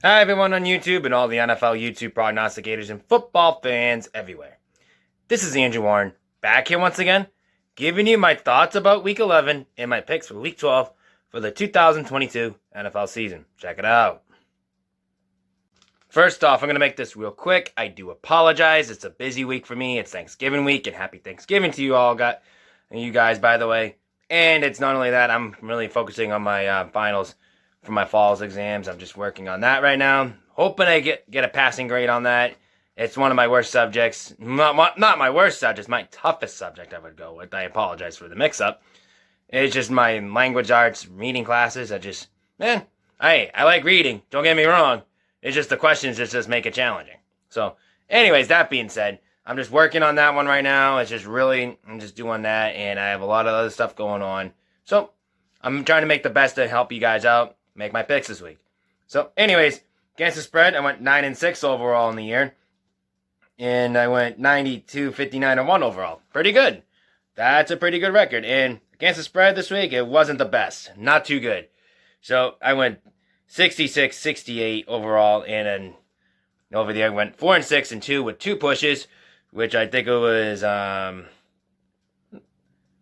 Hi, everyone on YouTube and all the NFL YouTube prognosticators and football fans everywhere. This is Andrew Warren, back here once again, giving you my thoughts about Week 11 and my picks for Week 12 for the 2022 NFL season. Check it out. First off, I'm going to make this real quick. I do apologize. It's a busy week for me. It's Thanksgiving week, and happy Thanksgiving to you guys, by the way. And it's not only that, I'm really focusing on my finals for my fall's exams. I'm just working on that right now. Hoping I get a passing grade on that. It's one of my worst subjects. Not my worst subject, my toughest subject I would go with. I apologize for the mix-up. It's just my language arts reading classes. I like reading. Don't get me wrong. It's just the questions just make it challenging. So, anyways, that being said, I'm just working on that one right now. I'm just doing that, and I have a lot of other stuff going on. So, I'm trying to make the best to help you guys out, make my picks this week. So, anyways, against the spread, I went 9-6 overall in the year. And I went 92, 59, and 1 overall. Pretty good. That's a pretty good record. And against the spread this week, it wasn't the best. Not too good. So I went 66, 68 overall. And then over the other, I went 4-6 and 2 with 2 pushes, which I think it was, I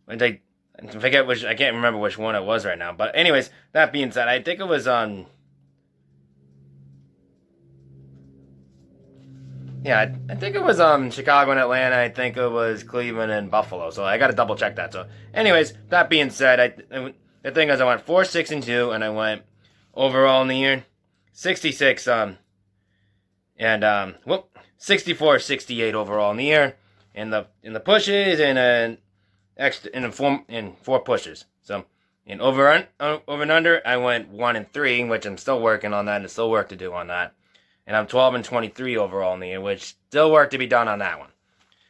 can't remember which one it was right now. But anyways, that being said, I think it was yeah, I think it was Chicago and Atlanta. I think it was Cleveland and Buffalo. So I got to double check that. So, anyways, that being said, the thing is, I went 4-6 and 2, and I went overall in the year 66 64, 68 overall in the year, in the pushes and in 4 pushes. So in over and under, I went 1-3, which I'm still working on that. And there's still work to do on that. And I'm 12-23 overall in the year, which still work to be done on that one.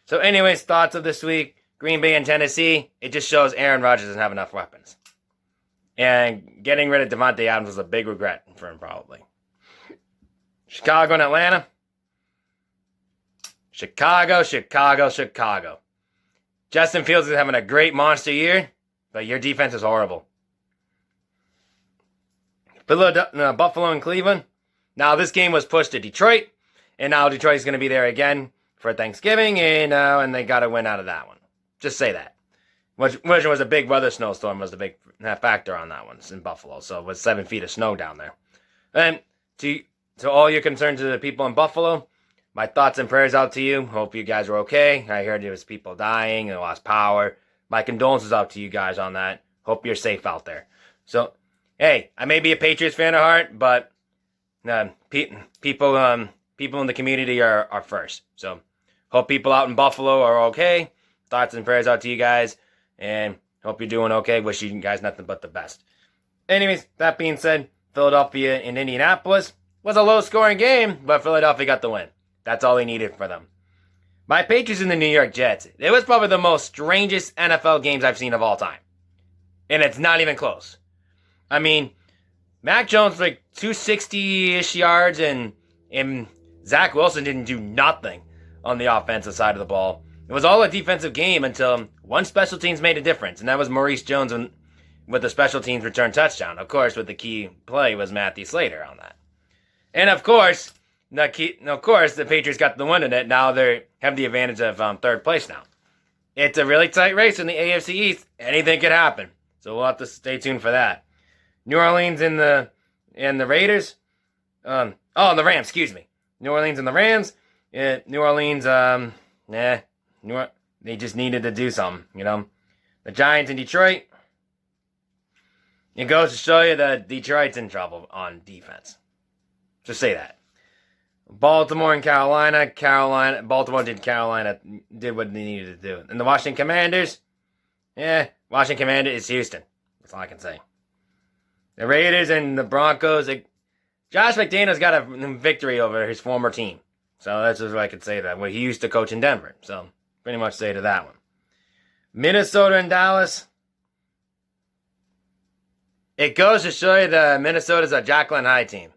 So anyways, thoughts of this week. Green Bay and Tennessee. It just shows Aaron Rodgers doesn't have enough weapons. And getting rid of Davante Adams was a big regret for him, probably. Chicago and Atlanta. Chicago. Justin Fields is having a great monster year, but your defense is horrible. Buffalo and Cleveland. Now, this game was pushed to Detroit, and now Detroit's going to be there again for Thanksgiving, and they got to win out of that one. Just say that. Which was a big weather snowstorm, was the big factor on that one in Buffalo. So it was 7 feet of snow down there. And to all your concerns to the people in Buffalo, my thoughts and prayers out to you. Hope you guys are okay. I heard there was people dying and lost power. My condolences out to you guys on that. Hope you're safe out there. So, hey, I may be a Patriots fan at heart, but people in the community are first. So, hope people out in Buffalo are okay. Thoughts and prayers out to you guys, and hope you're doing okay. Wish you guys nothing but the best. Anyways, that being said, Philadelphia and Indianapolis was a low-scoring game, but Philadelphia got the win. That's all they needed for them. My Patriots and the New York Jets. It was probably the most strangest NFL games I've seen of all time, and it's not even close. I mean, Mac Jones like 260-ish yards, and Zach Wilson didn't do nothing on the offensive side of the ball. It was all a defensive game until one special teams made a difference, and that was Maurice Jones with the special teams return touchdown. Of course, with the key play was Matthew Slater on that. And of course, the Patriots got the win in it. Now they have the advantage of third place now. It's a really tight race in the AFC East. Anything could happen. So we'll have to stay tuned for that. New Orleans and the Raiders. The Rams, excuse me. New Orleans and the Rams. New Orleans, they just needed to do something, you know. The Giants and Detroit. It goes to show you that Detroit's in trouble on defense. Just say that. Baltimore and Carolina. Baltimore did what they needed to do. And the Washington Commanders. Washington Commanders is Houston. That's all I can say. The Raiders and the Broncos. Josh McDaniels got a victory over his former team. So that's what I could say to that. Well, he used to coach in Denver. So pretty much say to that one. Minnesota and Dallas. It goes to show you that Minnesota's a Jekyll and Hyde team.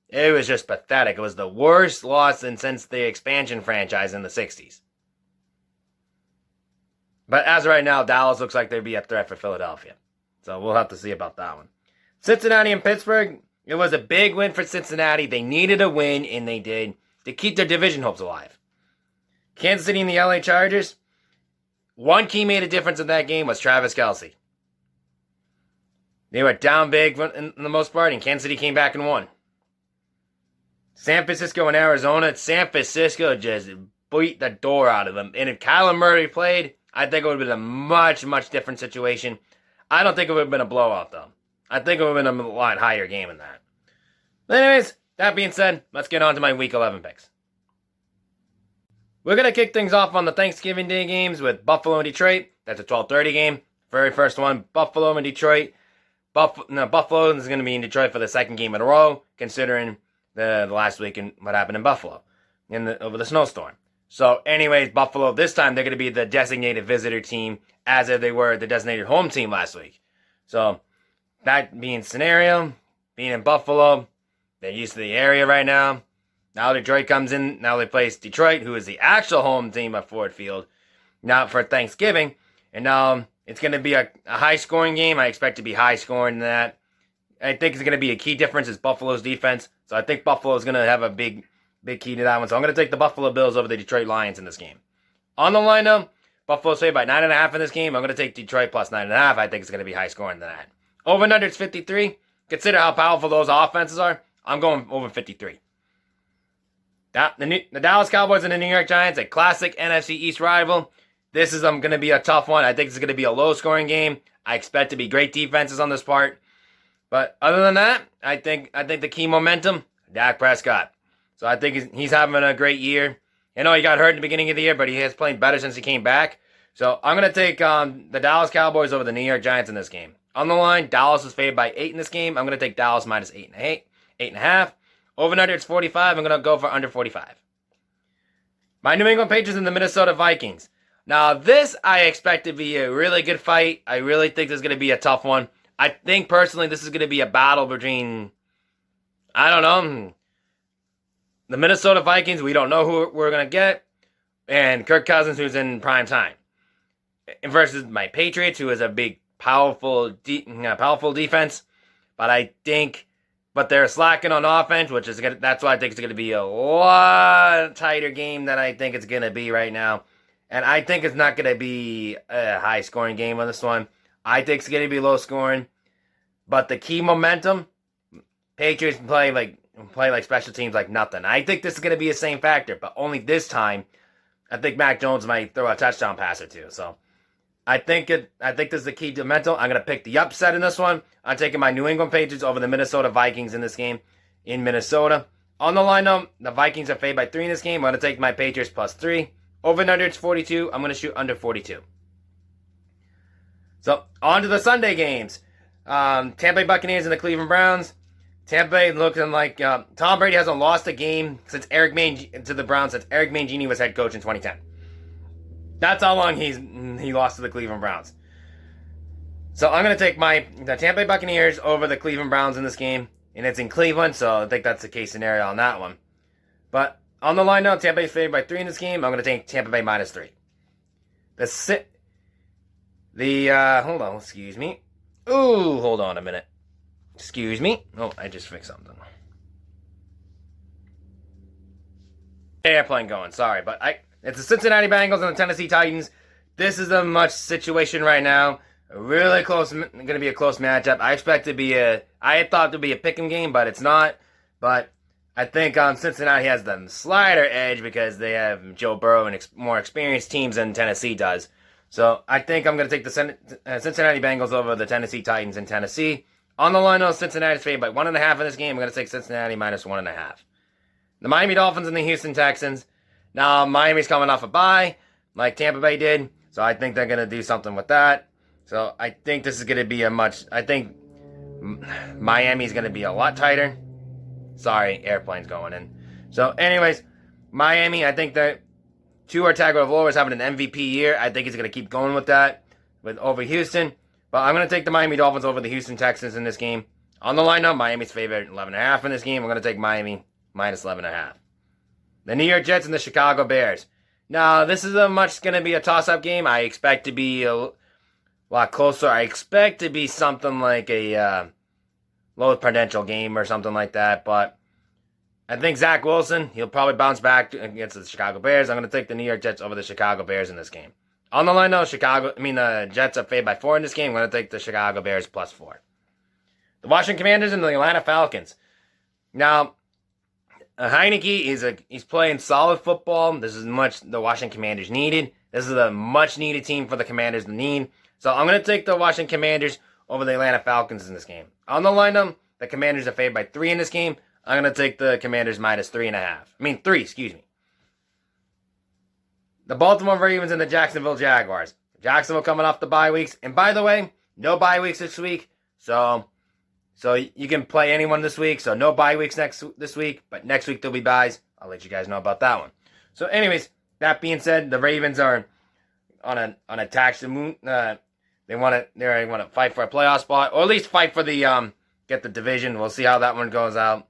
It was just pathetic. It was the worst loss since the expansion franchise in the 60s. But as of right now, Dallas looks like they'd be a threat for Philadelphia. So we'll have to see about that one. Cincinnati and Pittsburgh. It was a big win for Cincinnati. They needed a win, and they did, to keep their division hopes alive. Kansas City and the LA Chargers. One key made a difference in that game was Travis Kelce. They were down big in the most part, and Kansas City came back and won. San Francisco and Arizona. San Francisco just beat the door out of them. And if Kyler Murray played, I think it would have been a much, much different situation. I don't think it would have been a blowout, though. I think it would have been a lot higher game than that. But anyways, that being said, let's get on to my Week 11 picks. We're going to kick things off on the Thanksgiving Day games with Buffalo and Detroit. That's a 12:30 game. Very first one, Buffalo and Detroit. Buffalo is going to be in Detroit for the second game in a row, considering the last week and what happened in Buffalo over the snowstorm. So anyways, Buffalo, this time they're going to be the designated visitor team as if they were the designated home team last week. So that being scenario, being in Buffalo, they're used to the area right now. Now Detroit comes in. Now they place Detroit, who is the actual home team at Ford Field, now for Thanksgiving. And now it's going to be a high-scoring game. I expect to be high-scoring than that. I think it's going to be a key difference is Buffalo's defense. So I think Buffalo is going to have a big key to that one. So I'm going to take the Buffalo Bills over the Detroit Lions in this game. On the line, though, Buffalo's favored by 9.5 in this game. I'm going to take Detroit plus 9.5. I think it's going to be high-scoring than that. Over and under, it's 53. Consider how powerful those offenses are. I'm going over 53. The Dallas Cowboys and the New York Giants, a classic NFC East rival. This is going to be a tough one. I think it's going to be a low-scoring game. I expect to be great defenses on this part. But other than that, I think the key momentum, Dak Prescott. So I think he's having a great year. I know he got hurt in the beginning of the year, but he has played better since he came back. So I'm going to take the Dallas Cowboys over the New York Giants in this game. On the line, Dallas is favored by 8 in this game. I'm going to take Dallas minus 8.5. Over and under, it's 45. I'm going to go for under 45. My New England Patriots and the Minnesota Vikings. Now, this I expect to be a really good fight. I really think this is going to be a tough one. I think, personally, this is going to be a battle between, I don't know, the Minnesota Vikings, we don't know who we're going to get, and Kirk Cousins, who's in prime time, versus my Patriots, who is a big, powerful defense. But they're slacking on offense, that's why I think it's going to be a lot tighter game than I think it's going to be right now. And I think it's not going to be a high-scoring game on this one. I think it's going to be low-scoring. But the key momentum, Patriots play like special teams like nothing. I think this is going to be the same factor, but only this time, I think Mac Jones might throw a touchdown pass or two. So I think this is the key momentum. I'm going to pick the upset in this one. I'm taking my New England Patriots over the Minnesota Vikings in this game in Minnesota. On the line, though, the Vikings are favored by 3 in this game. I'm going to take my Patriots plus 3. Over and under, it's 42. I'm going to shoot under 42. So, on to the Sunday games. Tampa Bay Buccaneers and the Cleveland Browns. Tampa Bay looking like Tom Brady hasn't lost a game to the Browns since Eric Mangini was head coach in 2010. That's how long he lost to the Cleveland Browns. So I'm going to take the Tampa Bay Buccaneers over the Cleveland Browns in this game. And it's in Cleveland, so I think that's the case scenario on that one. But on the line now, Tampa Bay favored by 3 in this game. I'm going to take Tampa Bay minus 3. Hold on, excuse me. Ooh, hold on a minute. Excuse me. Oh, I just fixed something. Airplane going, sorry. But it's the Cincinnati Bengals and the Tennessee Titans. This is a much situation right now. Really close, going to be a close matchup. I expect to be I thought to be a pick'em game, but it's not. But I think Cincinnati has the slighter edge because they have Joe Burrow and more experienced teams than Tennessee does. So I think I'm going to take the Cincinnati Bengals over the Tennessee Titans in Tennessee. On the line, though, Cincinnati's favored by 1.5 in this game. I'm going to take Cincinnati minus 1.5. The Miami Dolphins and the Houston Texans. Now, Miami's coming off a bye, like Tampa Bay did. So I think they're going to do something with that. So I think this is going to be I think Miami's going to be a lot tighter. Sorry, airplane's going in. So anyways, Miami, I think that Tua Tagovailoa is having an MVP year. I think he's going to keep going with that over Houston. But I'm going to take the Miami Dolphins over the Houston Texans in this game. On the line now, Miami's favored 11.5 in this game. I'm going to take Miami minus 11.5. The New York Jets and the Chicago Bears. Now, this is going to be a toss-up game. I expect to be a lot closer. I expect to be something like a low potential game or something like that. But I think Zach Wilson, he'll probably bounce back against the Chicago Bears. I'm going to take the New York Jets over the Chicago Bears in this game. On the line, though, the Jets are favored by 4 in this game. I'm going to take the Chicago Bears +4. The Washington Commanders and the Atlanta Falcons. Now, Heineke, he's playing solid football. This is much the Washington Commanders needed. This is a much-needed team for the Commanders to need. So I'm going to take the Washington Commanders over the Atlanta Falcons in this game. On the lineup, the Commanders are favored by 3 in this game. I'm going to take the Commanders -3.5. 3, excuse me. The Baltimore Ravens and the Jacksonville Jaguars. Jacksonville coming off the bye weeks. And by the way, no bye weeks this week. So you can play anyone this week. So no bye weeks this week. But next week there'll be byes. I'll let you guys know about that one. So anyways, that being said, the Ravens are on a tax to moon. They want to fight for a playoff spot, or at least fight for the get the division. We'll see how that one goes out.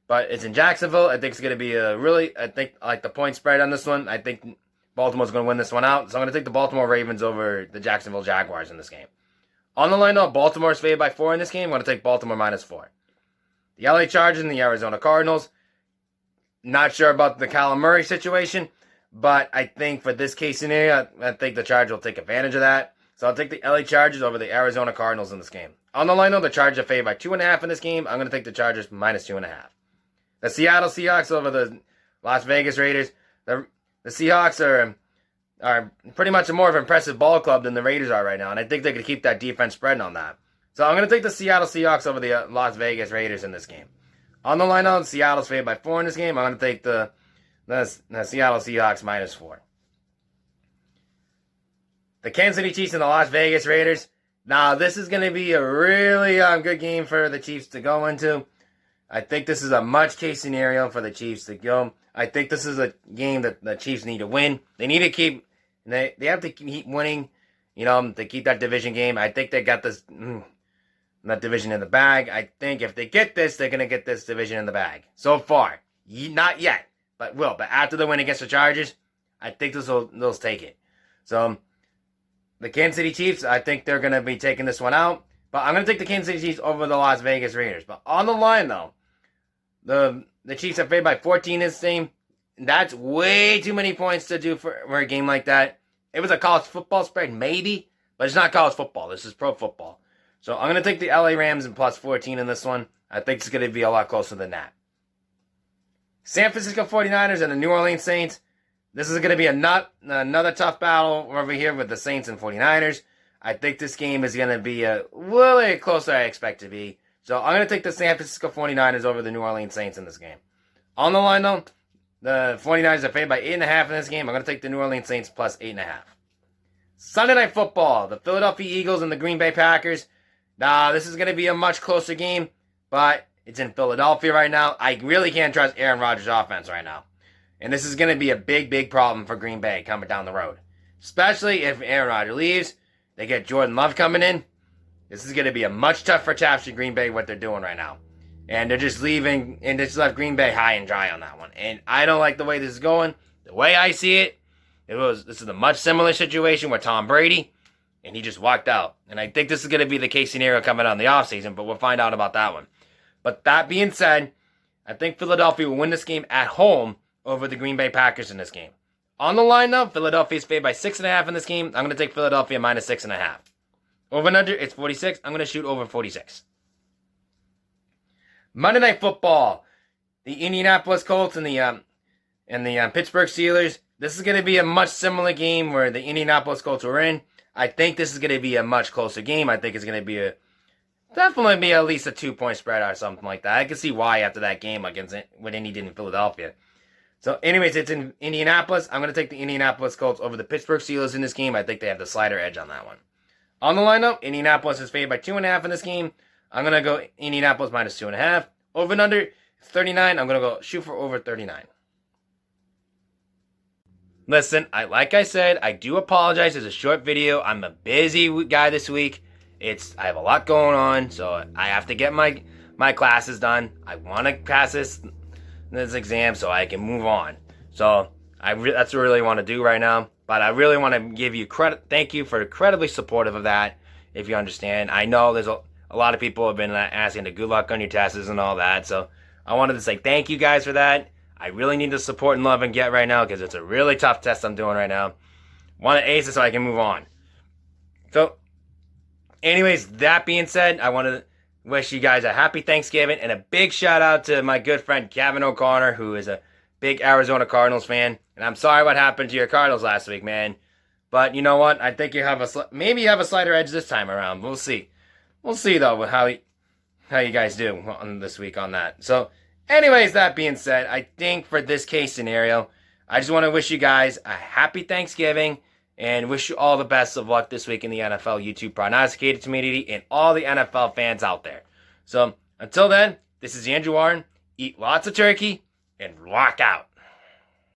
But it's in Jacksonville. I think it's going to be I like the point spread on this one. I think Baltimore's going to win this one out. So I'm going to take the Baltimore Ravens over the Jacksonville Jaguars in this game. On the line, though, Baltimore is favored by 4 in this game. I'm going to take Baltimore -4. The LA Chargers and the Arizona Cardinals. Not sure about the Kyler Murray situation, but I think for this case scenario, I think the Chargers will take advantage of that. So I'll take the LA Chargers over the Arizona Cardinals in this game. On the line, though, the Chargers are favored by 2.5 in this game. I'm going to take the Chargers -2.5. The Seattle Seahawks over the Las Vegas Raiders. The Seahawks are pretty much a more of an impressive ball club than the Raiders are right now, and I think they could keep that defense spreading on that. So I'm going to take the Seattle Seahawks over the Las Vegas Raiders in this game. On the line, though, Seattle's favored by 4 in this game. I'm going to take the Seattle Seahawks -4. The Kansas City Chiefs and the Las Vegas Raiders. Now, this is going to be a really good game for the Chiefs to go into. I think this is a much-case scenario for the Chiefs to go. I think this is a game that the Chiefs need to win. They need to keep... They have to keep winning, to keep that division game. I think they got that division in the bag. I think if they get this, they're going to get this division in the bag. So far. Not yet, but will. But after the win against the Chargers, I think they'll take it. So, the Kansas City Chiefs, I think they're going to be taking this one out. But I'm going to take the Kansas City Chiefs over the Las Vegas Raiders. But on the line, though, the Chiefs are favored by 14 this game. That's way too many points to do for a game like that. It was a college football spread, maybe, but it's not college football. This is pro football. So I'm going to take the LA Rams and +14 in this one. I think it's going to be a lot closer than that. San Francisco 49ers and the New Orleans Saints. This is going to be another tough battle over here with the Saints and 49ers. I think this game is going to be a little closer than I expect to be. So I'm going to take the San Francisco 49ers over the New Orleans Saints in this game. On the line, though, the 49ers are favored by 8.5 in this game. I'm going to take the New Orleans Saints +8.5. Sunday Night Football, the Philadelphia Eagles and the Green Bay Packers. Now, this is going to be a much closer game, but it's in Philadelphia right now. I really can't trust Aaron Rodgers' offense right now. And this is going to be a big, big problem for Green Bay coming down the road. Especially if Aaron Rodgers leaves, they get Jordan Love coming in. This is going to be a much tougher task for Green Bay, what they're doing right now. And they're just leaving, and just left Green Bay high and dry on that one. And I don't like the way this is going. The way I see it, this is a much similar situation with Tom Brady, and he just walked out. And I think this is going to be the case scenario coming on the offseason, but we'll find out about that one. But that being said, I think Philadelphia will win this game at home over the Green Bay Packers in this game. On the line, though, Philadelphia is favored by 6.5 in this game. I'm going to take Philadelphia -6.5. Over and under, it's 46. I'm going to shoot over 46. Monday Night Football. The Indianapolis Colts and the Pittsburgh Steelers. This is going to be a much similar game where the Indianapolis Colts were in. I think this is going to be a much closer game. I think it's going to be definitely be at least a 2-point spread or something like that. I can see why after that game against what Indy did in Philadelphia. So anyways, it's in Indianapolis. I'm going to take the Indianapolis Colts over the Pittsburgh Steelers in this game. I think they have the slider edge on that one. On the lineup, Indianapolis is favored by 2.5 in this game. I'm going to go Indianapolis -2.5. Over and under, 39. I'm going to go shoot for over 39. Listen, like I said, I do apologize. It's a short video. I'm a busy guy this week. I have a lot going on, so I have to get my classes done. I want to pass this exam so I can move on. So that's what I really want to do right now. But I really want to give you credit. Thank you for incredibly supportive of that. If you understand, I know there's a lot of people have been asking to good luck on your tests and all that. So I wanted to say thank you guys for that. I really need the support and love and get right now because it's a really tough test I'm doing right now. Want to ace it so I can move on. So, anyways, that being said, I want to wish you guys a happy Thanksgiving and a big shout out to my good friend Kevin O'Connor, who is a big Arizona Cardinals fan. And I'm sorry what happened to your Cardinals last week, man. But you know what? I think you have maybe you have a slighter edge this time around. We'll see. We'll see though how you guys do on this week on that. So, anyways, that being said, I think for this case scenario, I just want to wish you guys a happy Thanksgiving and wish you all the best of luck this week in the NFL YouTube prognosticated community and all the NFL fans out there. So, until then, this is Andrew Warren. Eat lots of turkey and rock out.